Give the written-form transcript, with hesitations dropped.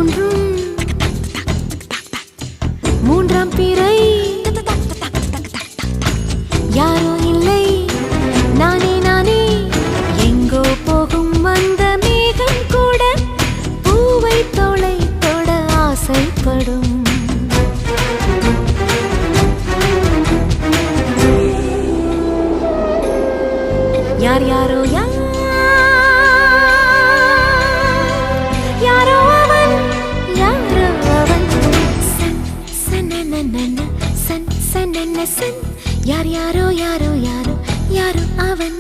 தோன்றும் மூன்றாம் பிறை யாரோ இல்லை நானே நானே எங்கோ போகும் அந்த மேகம் கூட பூவை தோளை தொட ஆசைப்படும் யார் யாரோ யாரோ அவன் யாரோ அவன் சன் சனனனன சன் சனன சன் யார் யாரோ யாரோ யாரோ யாரோ அவன்